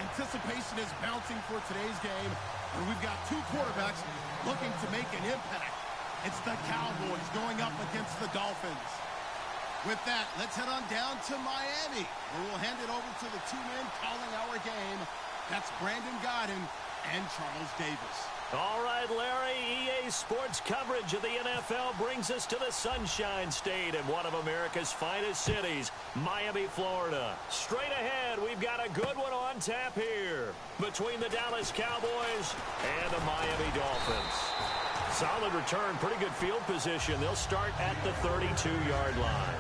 Anticipation is bouncing for today's game, where we've got two quarterbacks looking to make an impact. It's the Cowboys going up against the Dolphins. With that, let's head on down to Miami, where we'll hand it over to the two men calling our game. That's Brandon Godden and Charles Davis. All right, Larry, EA Sports coverage of the NFL brings us to the Sunshine State in one of America's finest cities, Miami, Florida. Straight ahead, we've got a good one on tap here between the Dallas Cowboys and the Miami Dolphins. Solid return, pretty good field position. They'll start at the 32-yard line.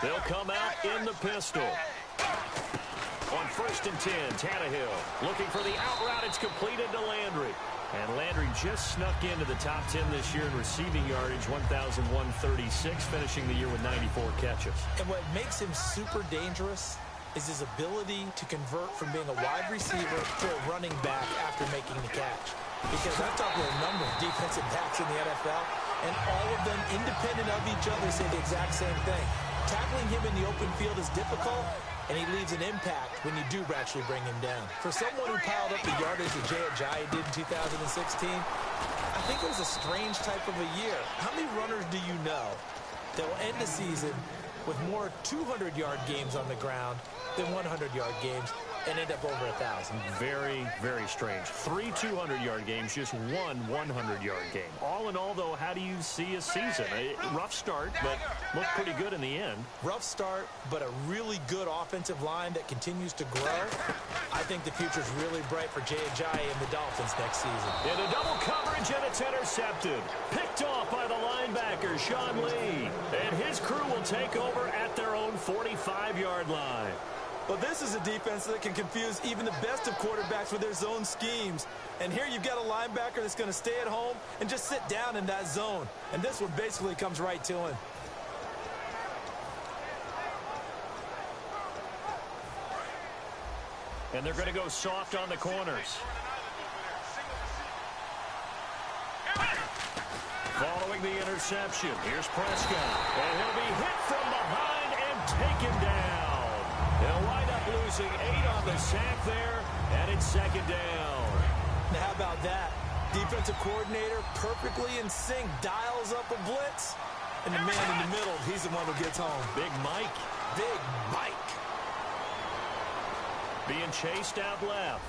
They'll come out in the pistol. On 1st and 10, Tannehill looking for the out route. It's completed to Landry. And Landry just snuck into the top 10 this year in receiving yardage, 1,136, finishing the year with 94 catches. And what makes him super dangerous is his ability to convert from being a wide receiver to a running back after making the catch. Because I've talked with a number of defensive backs in the NFL, and all of them, independent of each other, say the exact same thing. Tackling him in the open field is difficult, and he leaves an impact when you do actually bring him down. For someone who piled up the yardage that Jay Ajayi did in 2016, I think it was a strange type of a year. How many runners do you know that will end the season with more 200-yard games on the ground than 100-yard games and end up over 1,000? Very, very strange. 3 200-yard games, just one 100-yard game. All in all, though, how do you see a season? A rough start, but looked pretty good in the end. Rough start, but a really good offensive line that continues to grow. I think the future's really bright for Jay Ajayi and the Dolphins next season. In a double coverage, and it's intercepted. Picked off by the linebacker, Sean Lee. And his crew will take over at their own 45-yard line. Well, this is a defense that can confuse even the best of quarterbacks with their zone schemes. And here you've got a linebacker that's going to stay at home and just sit down in that zone. And this one basically comes right to him. And they're going to go soft on the corners. Following the interception, here's Prescott. And he'll be hit from behind and taken down. They'll wind up losing 8 on the sack there, and it's 2nd down. Now, how about that? Defensive coordinator perfectly in sync, dials up a blitz. And the man in the middle, he's the one who gets home. Big Mike. Big Mike. Being chased out left.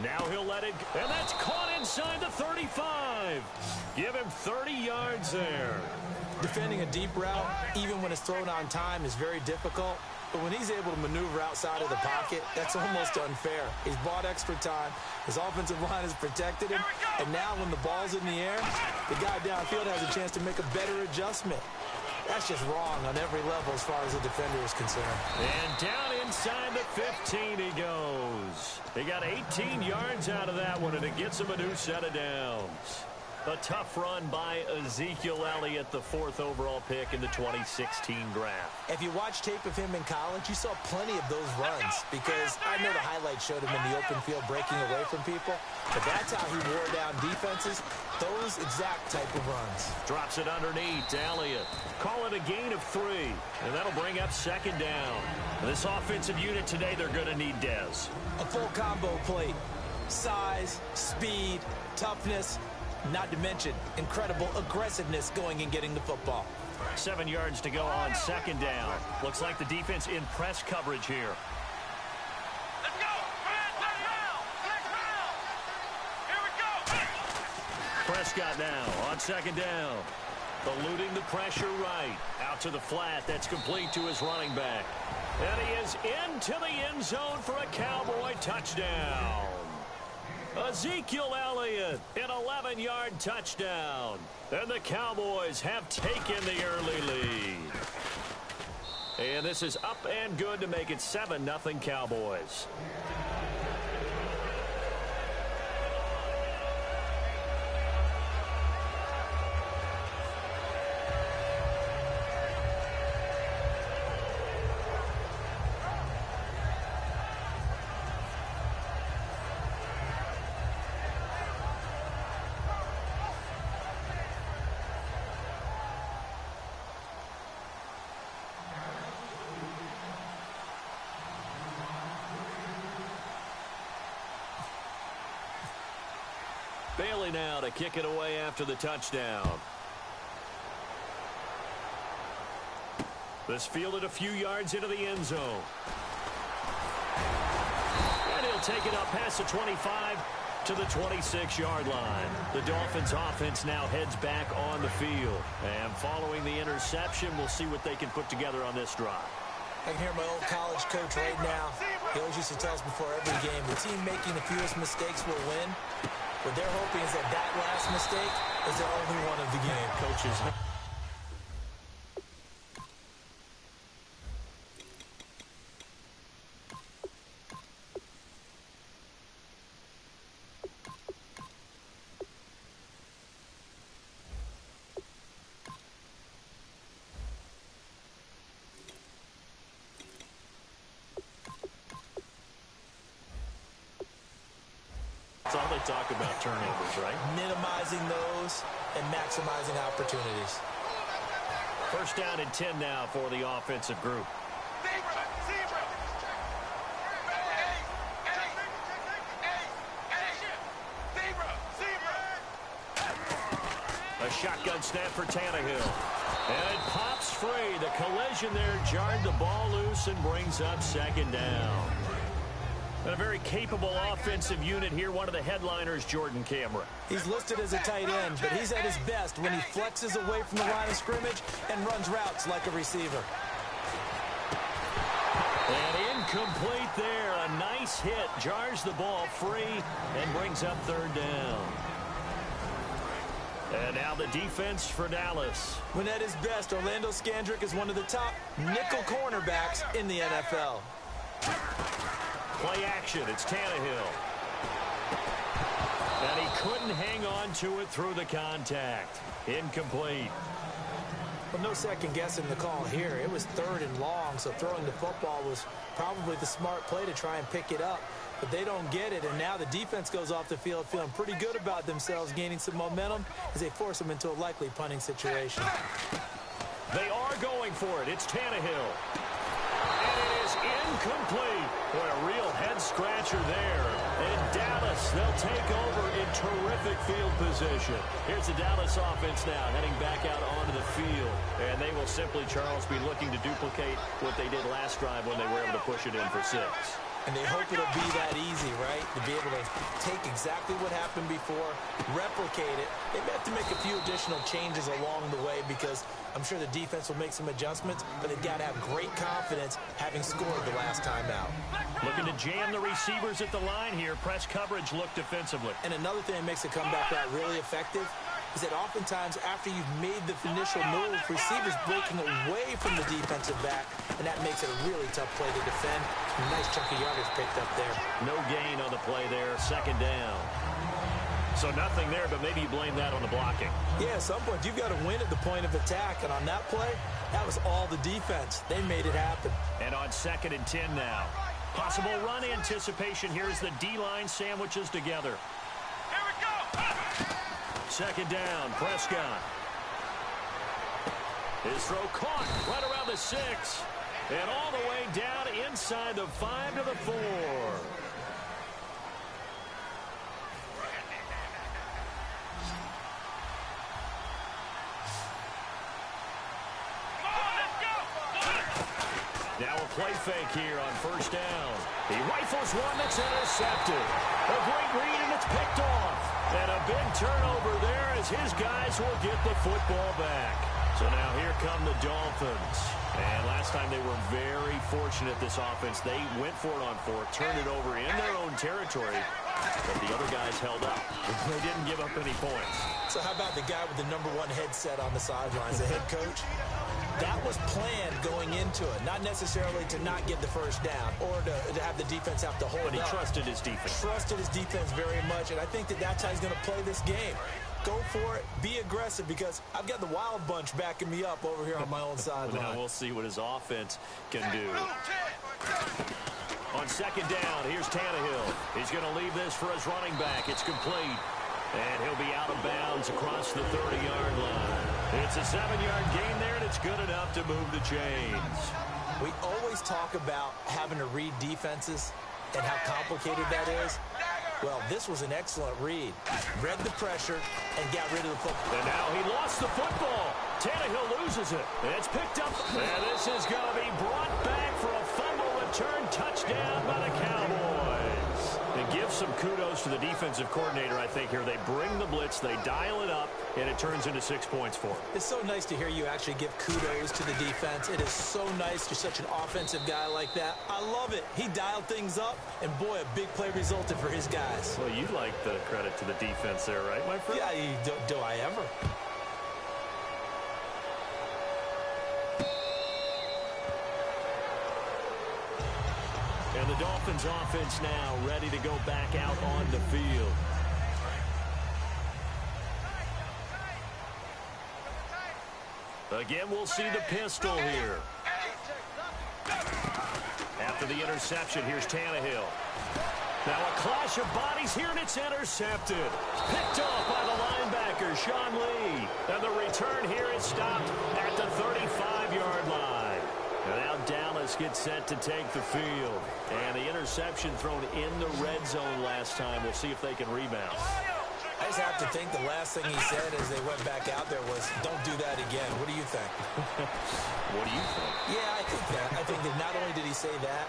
Now he'll let it, and that's caught inside the 35. Give him 30 yards there. Defending a deep route, even when it's thrown on time, is very difficult. But when he's able to maneuver outside of the pocket, that's almost unfair. He's bought extra time. His offensive line has protected him. And now when the ball's in the air, the guy downfield has a chance to make a better adjustment. That's just wrong on every level as far as the defender is concerned. And down inside the 15 he goes. He got 18 yards out of that one, and it gets him a new set of downs. A tough run by Ezekiel Elliott, the 4th overall pick in the 2016 draft. If you watch tape of him in college, you saw plenty of those runs because I know the highlights showed him in the open field breaking away from people, but that's how he wore down defenses, those exact type of runs. Drops it underneath to Elliott. Call it a gain of 3, and that'll bring up 2nd down. This offensive unit today, they're going to need Dez. A full combo plate. Size, speed, toughness, not to mention incredible aggressiveness going and getting the football. 7 yards to go on second down. Looks like the defense in press coverage here. Let's go. Next round. Here we go. Prescott now on second down. Eluding the pressure right. Out to the flat. That's complete to his running back. And he is into the end zone for a Cowboy touchdown. Ezekiel Elliott, an 11-yard touchdown. And the Cowboys have taken the early lead. And this is up and good to make it 7-0 Cowboys. Bailey now to kick it away after the touchdown. This fielded a few yards into the end zone. And he'll take it up past the 25 to the 26-yard line. The Dolphins offense now heads back on the field. And following the interception, we'll see what they can put together on this drive. I can hear my old college coach right now. He always used to tell us before every game, the team making the fewest mistakes will win. What they're hoping is that last mistake is their only one of the game. Coaches. That's all they talk about, turnovers, right? Minimizing those and maximizing opportunities. First down and 10 now for the offensive group. A shotgun snap for Tannehill. And it pops free. The collision there jarred the ball loose and brings up second down. And a very capable offensive unit here. One of the headliners, Jordan Cameron. He's listed as a tight end, but he's at his best when he flexes away from the line of scrimmage and runs routes like a receiver. And incomplete there. A nice hit. Jars the ball free and brings up third down. And now the defense for Dallas. When at his best, Orlando Scandrick is one of the top nickel cornerbacks in the NFL. Play action. It's Tannehill. And he couldn't hang on to it through the contact. Incomplete. Well, no second guessing the call here. It was third and long, so throwing the football was probably the smart play to try and pick it up. But they don't get it, and now the defense goes off the field feeling pretty good about themselves, gaining some momentum as they force them into a likely punting situation. They are going for it. It's Tannehill. And it is incomplete. Boy, a real head-scratcher there. And Dallas, they'll take over in terrific field position. Here's the Dallas offense now heading back out onto the field. And they will simply, Charles, be looking to duplicate what they did last drive when they were able to push it in for 6. And they hope it'll be that easy, right? To be able to take exactly what happened before, replicate it. They may have to make a few additional changes along the way because I'm sure the defense will make some adjustments, but they've got to have great confidence having scored the last time out. Looking to jam the receivers at the line here. Press coverage look defensively. And another thing that makes a comeback route really effective is that oftentimes after you've made the initial move, receivers breaking away from the defensive back, and that makes it a really tough play to defend. A nice chunk of yardage picked up there. No gain on the play there. Second down. So nothing there, but maybe you blame that on the blocking. Yeah, at some point you've got to win at the point of attack, and on that play, that was all the defense. They made it happen. And on 2nd and 10 now. Possible run anticipation. Here's the D-line sandwiches together. Here we go. Second down, Prescott. His throw caught right around the 6. And all the way down inside the 5 to the 4. Now a play fake here on first down. He rifles one that's intercepted. A great read, and it's picked off. And a big turnover there as his guys will get the football back. So now here come the Dolphins. And last time they were very fortunate, this offense. They went for it on fourth, turned it over in their own territory, but the other guys held up. They didn't give up any points. So how about the guy with the #1 headset on the sidelines, the head coach? That was planned going into it, not necessarily to not get the first down or to have the defense have to hold up. But he trusted his defense. Trusted his defense very much, and I think that's how he's going to play this game. Go for it. Be aggressive, because I've got the wild bunch backing me up over here on my own sideline. Now we'll see what his offense can do. On second down, here's Tannehill. He's going to leave this for his running back. It's complete. And he'll be out of bounds across the 30-yard line. It's a 7-yard gain there, and it's good enough to move the chains. We always talk about having to read defenses and how complicated that is. Well, this was an excellent read. Read the pressure and got rid of the football. And now he lost the football. Tannehill loses it. It's picked up. And this is going to be brought back for a fumble return touchdown by the Cowboys. And give some kudos to the defensive coordinator, I think, here. They bring the blitz, they dial it up, and it turns into 6 points for them. It's so nice to hear you actually give kudos to the defense. It is so nice. You're such an offensive guy like that. I love it. He dialed things up, and boy, a big play resulted for his guys. Well, you like the credit to the defense there, right, my friend? Yeah, do I ever? And the Dolphins offense now ready to go back out on the field. Again, we'll see the pistol here. After the interception, here's Tannehill. Now a clash of bodies here, and it's intercepted. Picked off by the linebacker, Sean Lee. And the return here is stopped at the 35-yard line. Now Dallas gets set to take the field. And the interception thrown in the red zone last time. We'll see if they can rebound. I just have to think the last thing he said as they went back out there was, don't do that again. What do you think? What do you think? Yeah, I think that. I think that not only did he say that,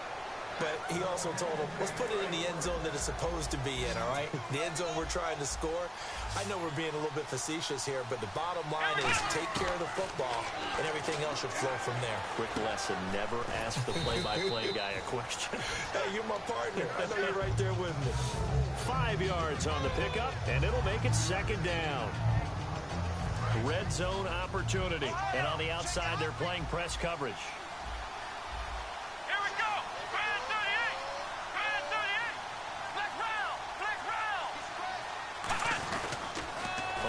but he also told him, let's put it in the end zone that it's supposed to be in, all right? The end zone we're trying to score. I know we're being a little bit facetious here, but the bottom line is take care of the football, and everything else should flow from there. Quick lesson, never ask the play-by-play guy a question. Hey, you're my partner. I know you're right there with me. 5 yards on the pickup, and it'll make it second down. Red zone opportunity. And on the outside, they're playing press coverage. Here we go. Brand 38. Brand 38. Black round. Black round.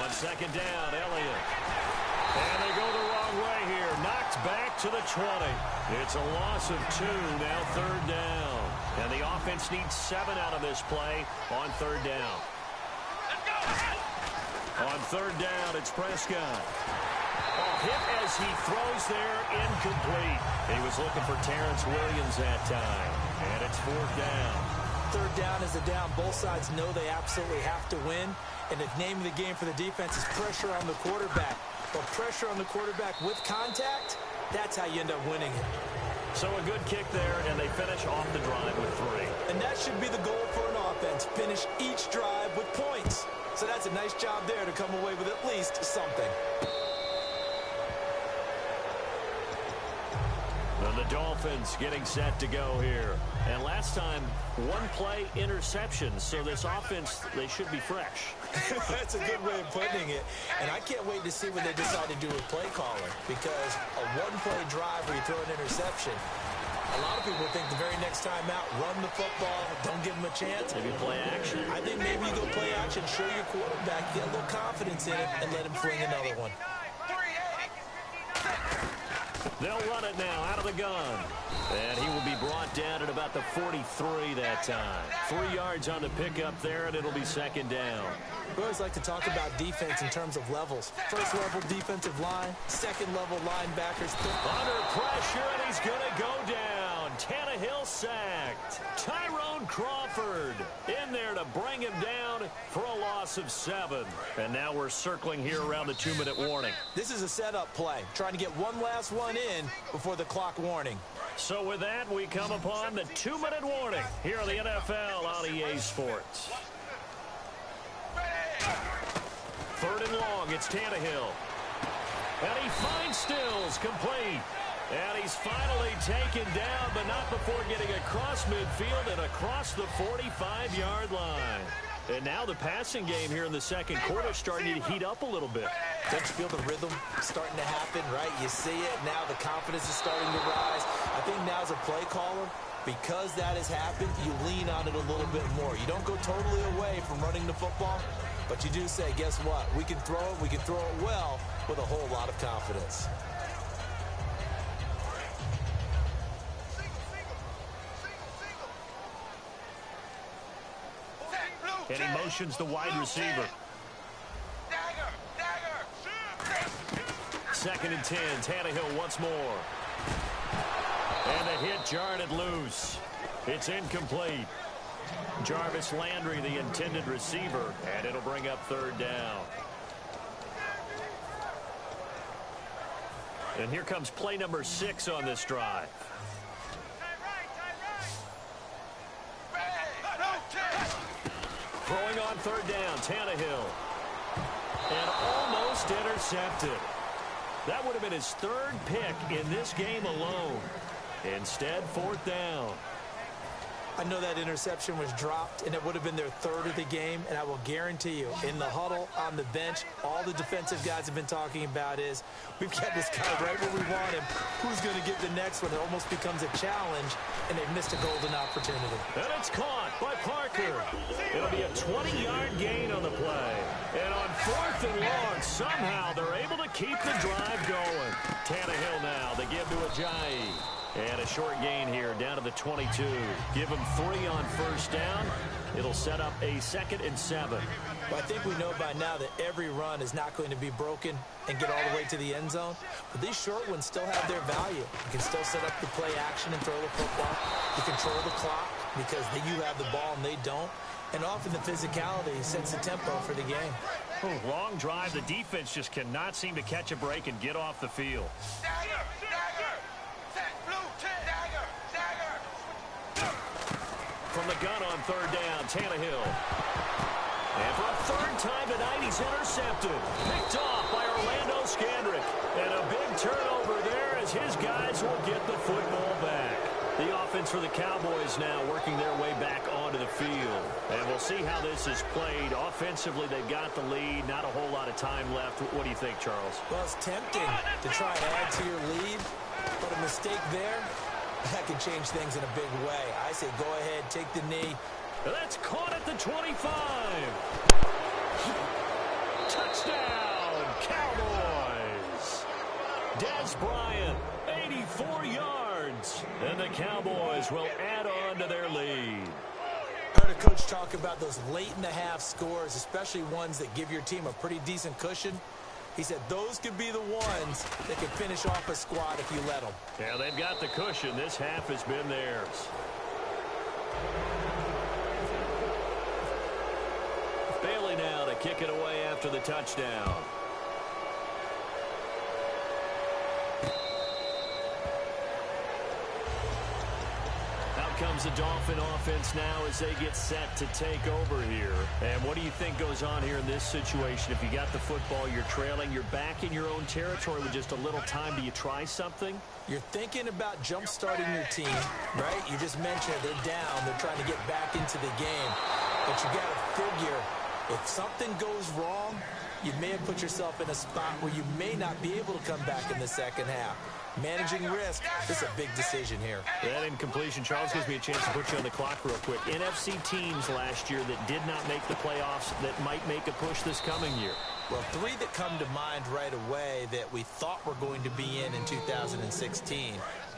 On second down, Elliott. And they go the wrong way here. Knocked back to the 20. It's a loss of 2, now third down. And the offense needs 7 out of this play on third down. Let's go. On third down, it's Prescott. Hit as he throws there, incomplete. He was looking for Terrence Williams that time. And it's fourth down. Third down is a down. Both sides know they absolutely have to win. And the name of the game for the defense is pressure on the quarterback. But pressure on the quarterback with contact, that's how you end up winning it. So a good kick there, and they finish off the drive with 3. And that should be the goal for an offense. Finish each drive with points. So that's a nice job there to come away with at least something. And the Dolphins getting set to go here. And last time, 1-play interception. So this offense, they should be fresh. That's a good way of putting it. And I can't wait to see what they decide to do with play calling. Because a 1-play drive where you throw an interception, a lot of people think the very next time out, run the football, don't give them a chance. Maybe play action. I think maybe you go play action, show your quarterback, get a little confidence in it, and let him fling another one. They'll run it now out of the gun. And he will be brought down at about the 43 that time. 3 yards on the pickup there, and it'll be second down. We always like to talk about defense in terms of levels. First level defensive line, second level linebackers. Under pressure, and he's going to go down. Tannehill sacked. Tyrone Crawford in there to bring him down for a loss of 7. And now we're circling here around the 2-minute warning. This is a setup play, trying to get one last one in before the clock warning. So with that, we come upon the 2-minute warning here on the NFL on EA Sports. 3rd and long, it's Tannehill. And he finds Stills, complete. And he's finally taken down, but not before getting across midfield and across the 45-yard line. And now the passing game here in the second quarter is starting to heat up a little bit. Don't you feel the rhythm starting to happen, right? You see it. Now the confidence is starting to rise. I think now as a play caller, because that has happened, you lean on it a little bit more. You don't go totally away from running the football, but you do say, guess what? We can throw it. We can throw it well with a whole lot of confidence. And he motions the wide receiver. 2nd and 10. Tannehill once more. And the hit jarred it loose. It's incomplete. Jarvis Landry, the intended receiver, and it'll bring up 3rd down. And here comes play number 6 on this drive. Throwing on 3rd down, Tannehill. And almost intercepted. That would have been his 3rd pick in this game alone. Instead, 4th down. I know that interception was dropped, and it would have been their 3rd of the game, and I will guarantee you, in the huddle, on the bench, all the defensive guys have been talking about is, we've got this guy right where we want him. Who's going to get the next one? It almost becomes a challenge, and they've missed a golden opportunity. And it's caught by Parker. It'll be a 20-yard gain on the play. And on 4th and long, somehow they're able to keep the drive going. Tannehill now, they give to Ajayi. And a short gain here, down to the 22. Give him 3 on 1st down. It'll set up a 2nd and 7. Well, I think we know by now that every run is not going to be broken and get all the way to the end zone. But these short ones still have their value. You can still set up the play action and throw the football. You control the clock because you have the ball and they don't. And often the physicality sets the tempo for the game. Long drive. The defense just cannot seem to catch a break and get off the field. From the gun on 3rd down, Tannehill. And for a 3rd time tonight, he's intercepted. Picked off by Orlando Scandrick. And a big turnover there as his guys will get the football back. The offense for the Cowboys now working their way back onto the field. And we'll see how this is played. Offensively, they've got the lead. Not a whole lot of time left. What do you think, Charles? Well, it's tempting to try and add to your lead, but a mistake there, that can change things in a big way. I say go ahead, take the knee. That's caught at the 25. Touchdown, Cowboys. Des Bryant, 84 yards. And the Cowboys will add on to their lead. I heard a coach talk about those late-in-the-half scores, especially ones that give your team a pretty decent cushion. He said those could be the ones that could finish off a squad if you let them. Yeah, they've got the cushion. This half has been theirs. Bailey now to kick it away after the touchdown. Comes the Dolphin offense now as they get set to take over here. And what do you think goes on here in this situation? If you got the football, you're trailing, you're back in your own territory with just a little time. Do you try something? You're thinking about jump-starting your team, right? You just mentioned they're down. They're trying to get back into the game. But you got to figure if something goes wrong, you may have put yourself in a spot where you may not be able to come back in the second half. Managing risk is a big decision here. That incompletion, Charles, gives me a chance to put you on the clock real quick. NFC teams last year that did not make the playoffs that might make a push this coming year. Well, 3 that come to mind right away that we thought were going to be in 2016.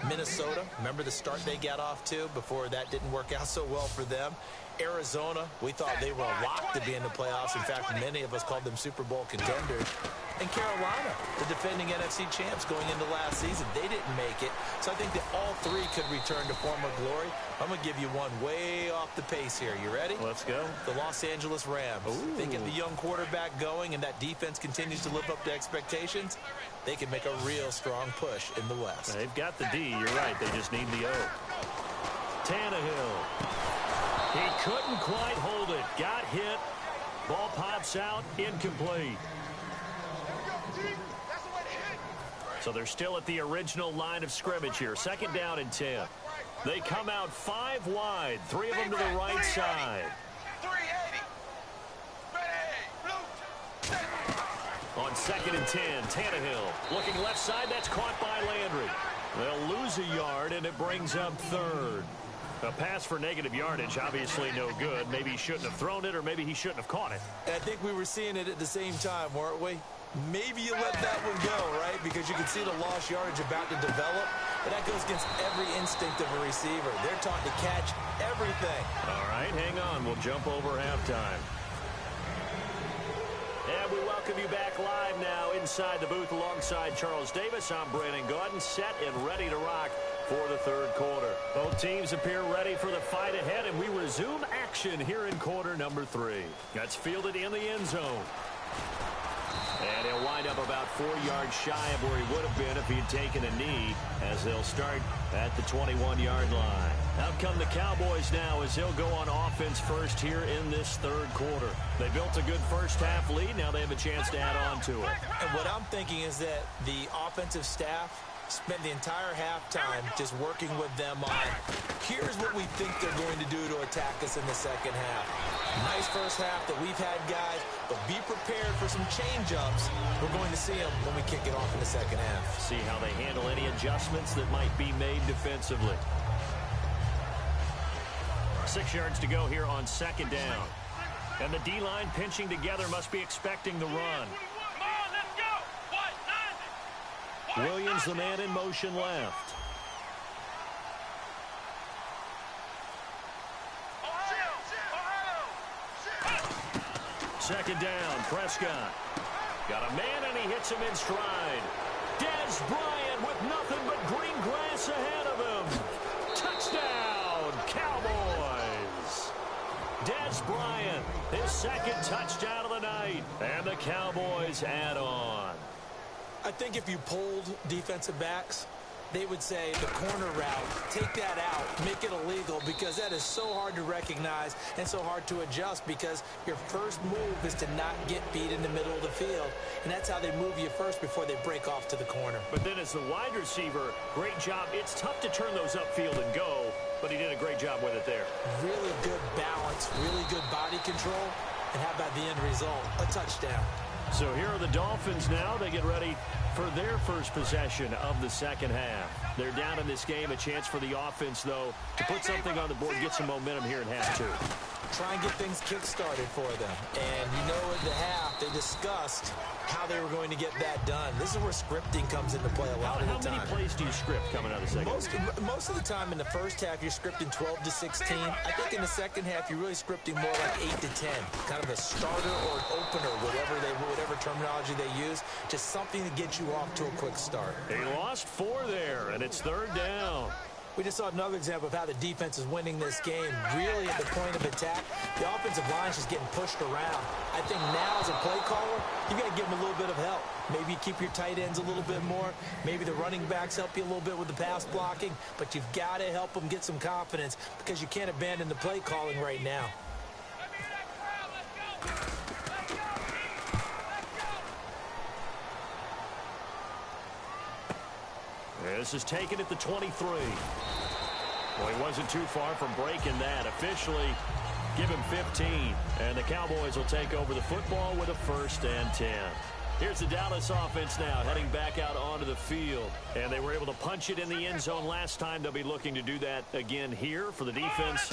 Minnesota, remember the start they got off to before that didn't work out so well for them? Arizona, we thought they were a lock to be in the playoffs. In fact, many of us called them Super Bowl contenders. And Carolina, the defending NFC champs going into last season, they didn't make it. So I think that all three could return to former glory. I'm going to give you one way off the pace here. You ready? Let's go. The Los Angeles Rams. Ooh. They get the young quarterback going, and that defense continues to live up to expectations. They can make a real strong push in the West. They've got the D. You're right. They just need the O. Tannehill. He couldn't quite hold it. Got hit. Ball pops out. Incomplete. So they're still at the original line of scrimmage here. 2nd down and 10. They come out 5 wide. 3 of them to the right side. 380. On 2nd and 10, Tannehill looking left side. That's caught by Landry. They'll lose a yard, and it brings up 3rd. A pass for negative yardage, obviously no good. Maybe he shouldn't have thrown it, or maybe he shouldn't have caught it. I think we were seeing it at the same time, weren't we? Maybe you let that one go, right? Because you can see the lost yardage about to develop. But that goes against every instinct of a receiver. They're taught to catch everything. All right, hang on. We'll jump over halftime. And we welcome you back live now inside the booth alongside Charles Davis. I'm Brandon Gaudin, set and ready to rock for the 3rd quarter. Both teams appear ready for the fight ahead, and we resume action here in quarter number 3. That's fielded in the end zone. And he'll wind up about 4 yards shy of where he would have been if he had taken a knee, as they'll start at the 21-yard line. Out come the Cowboys now as they'll go on offense first here in this 3rd quarter. They built a good first-half lead. Now they have a chance to add on to it. And what I'm thinking is that the offensive staff spent the entire halftime just working with them on, here's what we think they're going to do to attack us in the 2nd half. Nice first half that we've had, guys, but be prepared for some change-ups. We're going to see them when we kick it off in the 2nd half. See how they handle any adjustments that might be made defensively. 6 yards to go here on 2nd down. And the D-line pinching together must be expecting the run. Williams, the man in motion left. Second down, Prescott. Got a man, and he hits him in stride. Dez Bryant with nothing but green grass ahead of him. Touchdown, Cowboys. Dez Bryant, his 2nd touchdown of the night. And the Cowboys add on. I think if you polled defensive backs, they would say the corner route, take that out, make it illegal, because that is so hard to recognize and so hard to adjust, because your first move is to not get beat in the middle of the field, and that's how they move you first before they break off to the corner. But then as the wide receiver, great job. It's tough to turn those upfield and go, but he did a great job with it there. Really good balance, really good body control, and how about the end result? A touchdown. So here are the Dolphins now. They get ready for their first possession of the 2nd half. They're down in this game. A chance for the offense, though, to put something on the board, get some momentum here in half 2. Try and get things kick-started for them. And you know, at the half, they discussed how they were going to get that done. This is where scripting comes into play a lot of the time. How many plays do you script coming out of the 2nd? Most of the time in the first half, you're scripting 12 to 16. I think in the 2nd half, you're really scripting more like 8 to 10. Kind of a starter or an opener, whatever terminology they use. Just something to get you off to a quick start. They lost 4 there, and it's 3rd down. We just saw another example of how the defense is winning this game. Really at the point of attack, the offensive line is just getting pushed around. I think now as a play caller, you got to give them a little bit of help. Maybe you keep your tight ends a little bit more. Maybe the running backs help you a little bit with the pass blocking. But you've got to help them get some confidence, because you can't abandon the play calling right now. This is taken at the 23. Well, he wasn't too far from breaking that. Officially, give him 15. And the Cowboys will take over the football with a 1st and 10. Here's the Dallas offense now heading back out onto the field. And they were able to punch it in the end zone last time. They'll be looking to do that again here for the defense.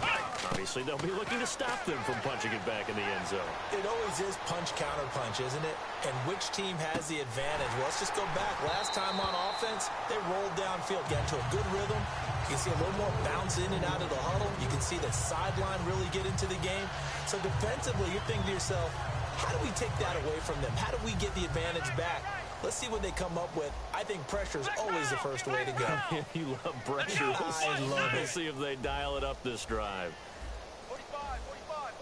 Obviously, they'll be looking to stop them from punching it back in the end zone. It always is punch-counter-punch, isn't it? And which team has the advantage? Well, let's just go back. Last time on offense, they rolled downfield, got into a good rhythm. You can see a little more bounce in and out of the huddle. You can see the sideline really get into the game. So defensively, you're thinking to yourself, how do we take that away from them? How do we get the advantage back? Let's see what they come up with. I think pressure is always the first way to go. You love pressure. I love it. Let's see if they dial it up this drive. 45, 45,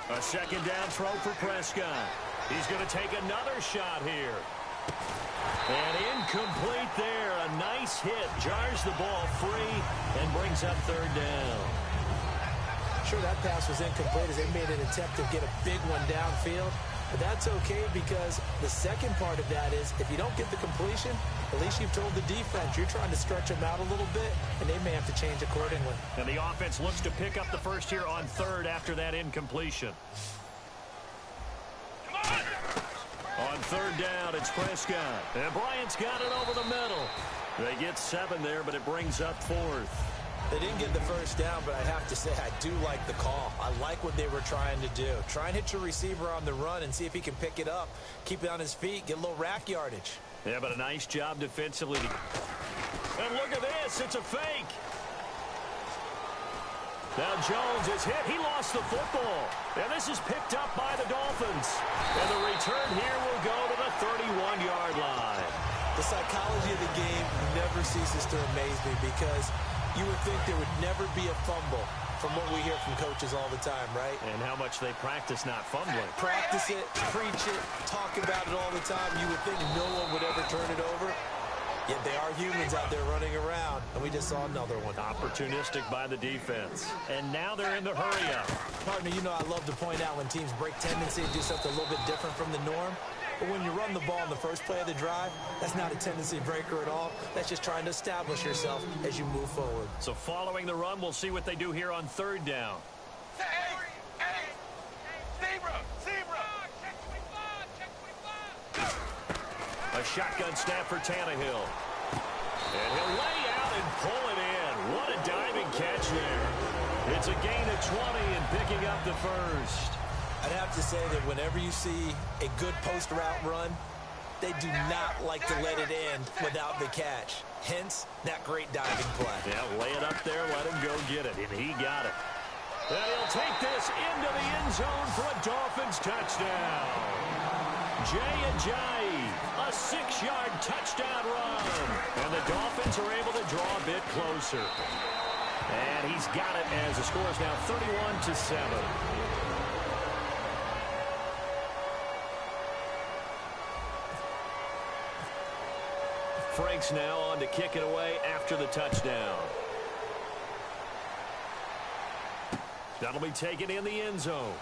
45, A second down throw for Prescott. He's going to take another shot here. And incomplete there. A nice hit. Jars the ball free and brings up third down. Sure, that pass was incomplete as they made an attempt to get a big one downfield. But that's okay because the second part of that is if you don't get the completion, at least you've told the defense you're trying to stretch them out a little bit, and they may have to change accordingly. And the offense looks to pick up the first here on third after that incompletion. On third down, it's Prescott. And Bryant's got it over the middle. They get 7 there, but it brings up fourth. They didn't get the first down, but I have to say I do like the call. I like what they were trying to do. Try and hit your receiver on the run and see if he can pick it up. Keep it on his feet, get a little rack yardage. Yeah, but a nice job defensively. And look at this. It's a fake. Now Jones is hit. He lost the football. And this is picked up by the Dolphins. And the return here will go to the 31-yard line. The psychology of the game never ceases to amaze me because you would think there would never be a fumble from what we hear from coaches all the time, right? And how much they practice not fumbling. Practice it, preach it, talk about it all the time. You would think no one would ever turn it over. Yet they are humans out there running around, and we just saw another one. Opportunistic by the defense. And now they're in the hurry-up. Partner, you know I love to point out when teams break tendency and do something a little bit different from the norm. But when you run the ball in the first play of the drive, that's not a tendency breaker at all. That's just trying to establish yourself as you move forward. So following the run, we'll see what they do here on third down. A shotgun snap for Tannehill. And he'll lay out and pull it in. What a diving catch there. It's a gain of 20 and picking up the first. I'd have to say that whenever you see a good post route run, they do not like to let it end without the catch. Hence, that great diving play. Yeah, lay it up there, let him go get it, and he got it. And he'll take this into the end zone for a Dolphins touchdown. Jay Ajayi, a 6-yard touchdown run. And the Dolphins are able to draw a bit closer. And he's got it as the score is now 31-7. Frank's now on to kick it away after the touchdown. That'll be taken in the end zone.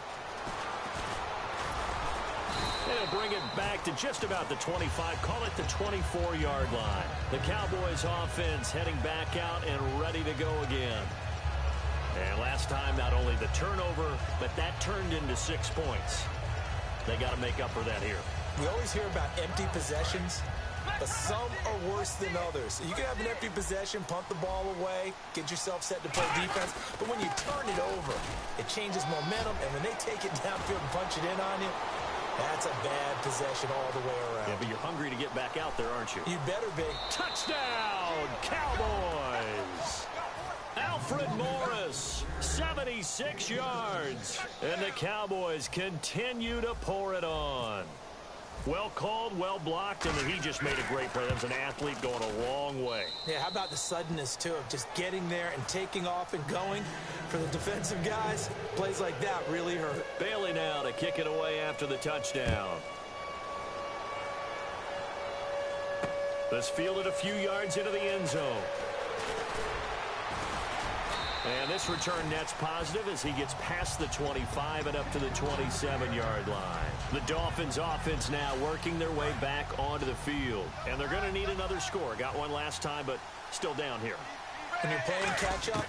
They'll bring it back to just about the 25, call it the 24-yard line. The Cowboys offense heading back out and ready to go again. And last time, not only the turnover, but that turned into 6 points. They got to make up for that here. We always hear about empty possessions, but some are worse than others. You can have an empty possession, punt the ball away, get yourself set to play defense, but when you turn it over, it changes momentum, and when they take it downfield and punch it in on you, that's a bad possession all the way around. Yeah, but you're hungry to get back out there, aren't you? You better be. Touchdown, Cowboys! Alfred Morris, 76 yards. And the Cowboys continue to pour it on. Well called, well blocked, and he just made a great play. That was an athlete going a long way. Yeah, how about the suddenness, too, of just getting there and taking off and going? For the defensive guys, plays like that really hurt. Bailey now to kick it away after the touchdown. This fielded a few yards into the end zone. And this return net's positive as he gets past the 25 and up to the 27-yard line. The Dolphins offense now working their way back onto the field. And they're going to need another score. Got one last time, but still down here. When you're playing catch-up,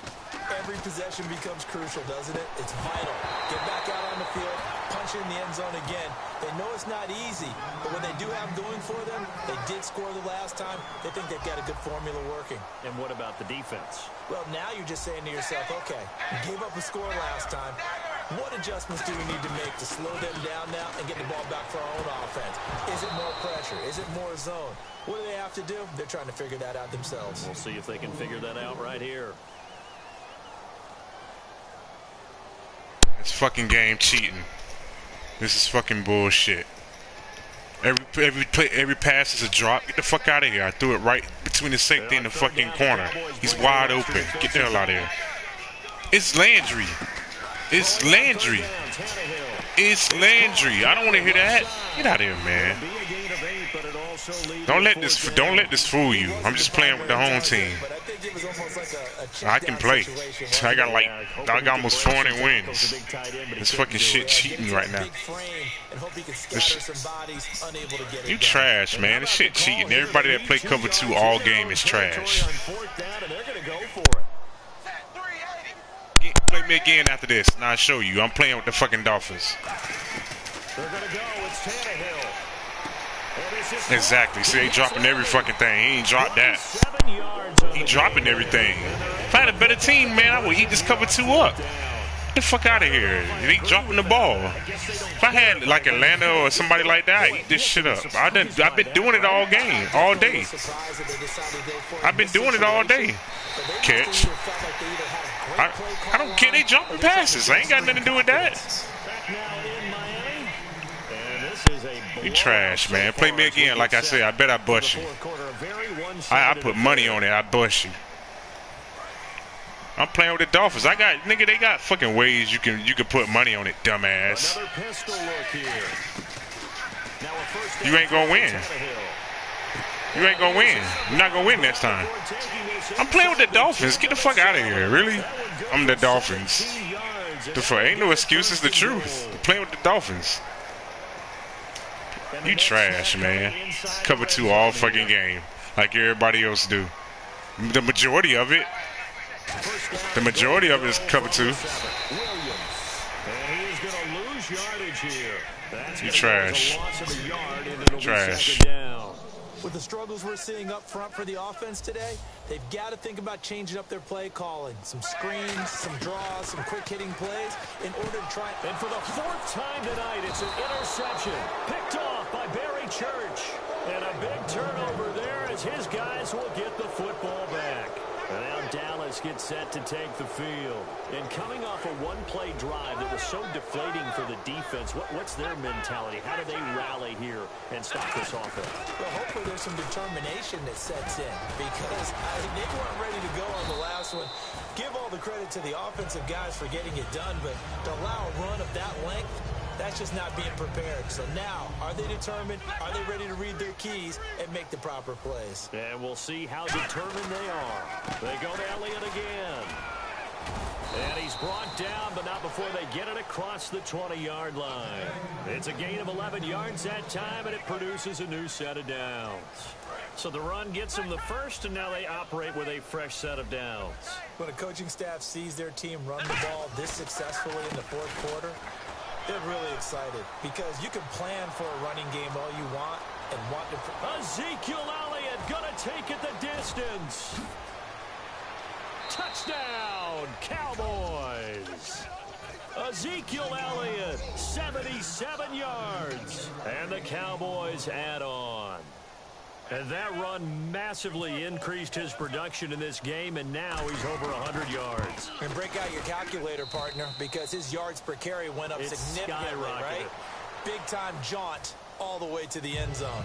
every possession becomes crucial, doesn't it? It's vital. Get back out on the field, punch in the end zone again. They know it's not easy, but when they do have going for them, they did score the last time. They think they've got a good formula working. And what about the defense? Well, now you're just saying to yourself, okay, we gave up a score last time. What adjustments do we need to make to slow them down now and get the ball back for our own offense? Is it more pressure? Is it more zone? What do they have to do? They're trying to figure that out themselves. We'll see if they can figure that out right here. It's fucking game cheating. This is fucking bullshit. Every pass is a drop. Get the fuck out of here. I threw it right between the safety and the fucking corner. He's wide open. Get the hell out of here. It's Landry. It's Landry. It's Landry. I don't want to hear that. Get out of here, man. Don't let this fool you. I'm just playing with the home team. I can play. I got almost 400 wins. This fucking shit cheating right now. You trash, man. This shit cheating. Everybody that play cover 2 all game is trash. Play me again after this, and I'll show you. I'm playing with the fucking Dolphins. They're gonna go. It's Tannehill. Exactly. See, they dropping every fucking thing. He ain't dropped that. He dropping everything. If I had a better team, man, I would eat this cover 2 up. Get the fuck out of here. They dropping the ball. If I had like Atlanta or somebody like that, I'd eat this shit up. I've been doing it all game, all day. I've been doing it all day. Catch. I don't care. They jumping passes. I ain't got nothing to do with that. You trash, man. Play me again. Like I said, I bet I bust you. I put money on it. I bust you. I'm playing with the Dolphins. Nigga, they got fucking ways you can put money on it, dumbass. You ain't gonna win. You ain't gonna win. You're not gonna win next time. I'm playing with the Dolphins. Get the fuck out of here. Really? I'm the Dolphins. The fuck? Ain't no excuse. It's the truth. I'm playing with the Dolphins. You trash, man. Cover 2 all fucking game, like everybody else do. The majority of it. The majority of it is cover 2. You trash. Trash. With the struggles we're seeing up front for the offense today, they've got to think about changing up their play calling. Some screens, some draws, some quick-hitting plays in order to try. And for the 4th time tonight, it's an interception. Picked off by Barry Church. And a big turnover there as his guys will get the football back. And now Dallas gets set to take the field. And coming off a one-play drive that was so deflating for the defense, what's their mentality? How do they rally here and stop this offense? Well, hopefully there's some determination that sets in because they weren't ready to go on the last one. Give all the credit to the offensive guys for getting it done, but to allow a run of that length, that's just not being prepared. So now, are they determined? Are they ready to read their keys and make the proper plays? And we'll see how determined they are. They go to Elliott again. And he's brought down, but not before they get it across the 20-yard line. It's a gain of 11 yards that time, and it produces a new set of downs. So the run gets them the first, and now they operate with a fresh set of downs. When a coaching staff sees their team run the ball this successfully in the 4th quarter, they're really excited because you can plan for a running game all you want and want to. Ezekiel Elliott gonna take it the distance. Touchdown, Cowboys. Ezekiel Elliott, 77 yards. And the Cowboys add on. And that run massively increased his production in this game, and now he's over 100 yards. And break out your calculator, partner, because his yards per carry went up significantly, right? Big-time jaunt all the way to the end zone.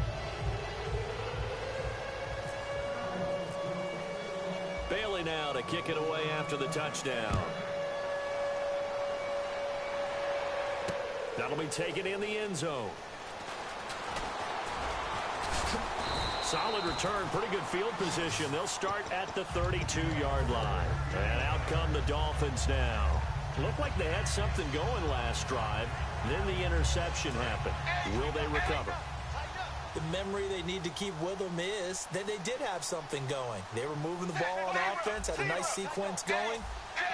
Bailey now to kick it away after the touchdown. That'll be taken in the end zone. Solid return, pretty good field position. They'll start at the 32-yard line. And out come the Dolphins now. Looked like they had something going last drive. Then the interception happened. Will they recover? The memory they need to keep with them is that they did have something going. They were moving the ball on offense, had a nice sequence going.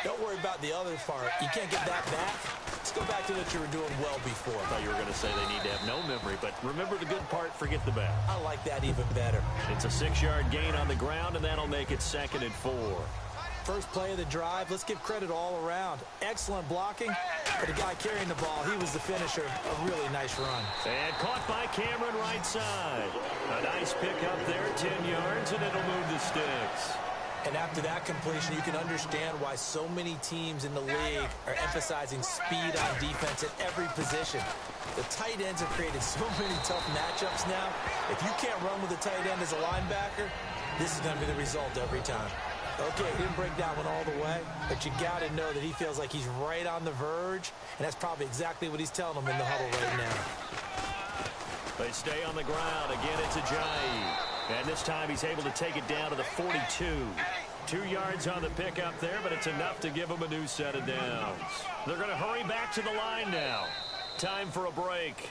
Don't worry about the other part. You can't get that back. Let's go back to what you were doing well before. I thought you were going to say they need to have no memory, but remember the good part, forget the bad. I like that even better. It's a 6-yard gain on the ground, and that'll make it 2nd and 4. First play of the drive, let's give credit all around. Excellent blocking, but the guy carrying the ball, he was the finisher. A really nice run. And caught by Cameron right side. A nice pick up there, 10 yards, and it'll move the sticks. And after that completion, you can understand why so many teams in the league are emphasizing speed on defense at every position. The tight ends have created so many tough matchups now. If you can't run with a tight end as a linebacker, this is going to be the result every time. Okay, he didn't break that one all the way, but you got to know that he feels like he's right on the verge, and that's probably exactly what he's telling them in the huddle right now. They stay on the ground. Again, it's Ajayi. And this time he's able to take it down to the 42. 2 yards on the pickup there, but it's enough to give him a new set of downs. They're going to hurry back to the line now. Time for a break.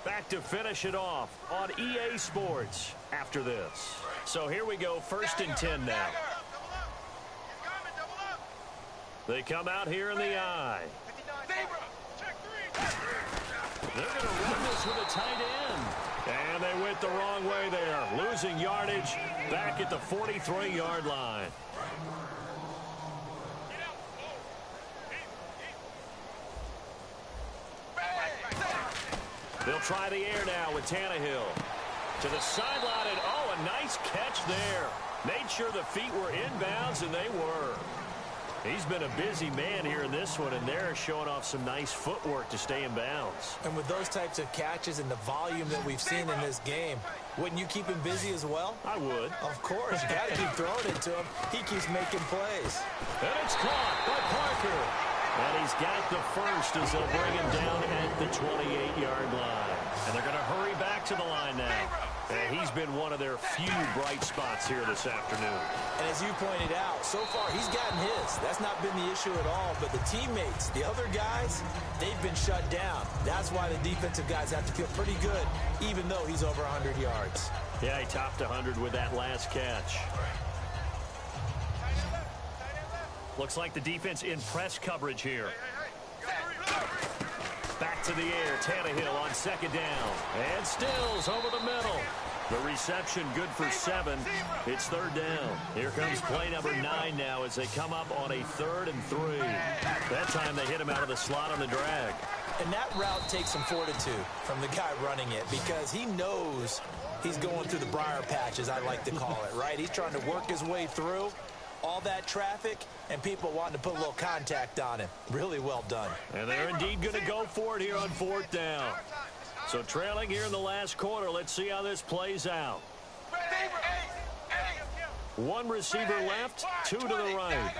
Back to finish it off on EA Sports after this. So here we go, 1st and 10 now. They come out here in the eye. They're going to run this with a tight end. And they went the wrong way there. Losing yardage back at the 43-yard line. They'll try the air now with Tannehill. To the sideline, and oh, a nice catch there. Made sure the feet were inbounds, and they were. He's been a busy man here in this one, and they're showing off some nice footwork to stay in bounds. And with those types of catches and the volume that we've seen in this game, wouldn't you keep him busy as well? I would. Of course. You got to keep throwing it to him. He keeps making plays. And it's caught by Parker. And he's got the first as they'll bring him down at the 28-yard line. And they're going to hurry back to the line now. And he's been one of their few bright spots here this afternoon. And as you pointed out, so far he's gotten his. That's not been the issue at all. But the teammates, the other guys, they've been shut down. That's why the defensive guys have to feel pretty good, even though he's over 100 yards. Yeah, he topped 100 with that last catch. Looks like the defense in press coverage here. Back to the air, Tannehill on 2nd down. And Stills over the middle. The reception good for 7. It's 3rd down. Here comes play number 9 now as they come up on a 3rd and 3. That time they hit him out of the slot on the drag. And that route takes some fortitude from the guy running it because he knows he's going through the briar patch, as I like to call it, right? He's trying to work his way through all that traffic and people wanting to put a little contact on him. Really well done. And they're indeed going to go for it here on 4th down. So trailing here in the last quarter. Let's see how this plays out. 1 receiver left, 2 to the right.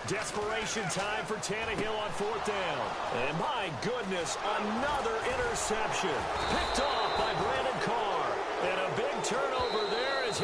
Desperation time for Tannehill on 4th down. And my goodness, another interception. Picked off by Brandon Carr. And a big turnover there as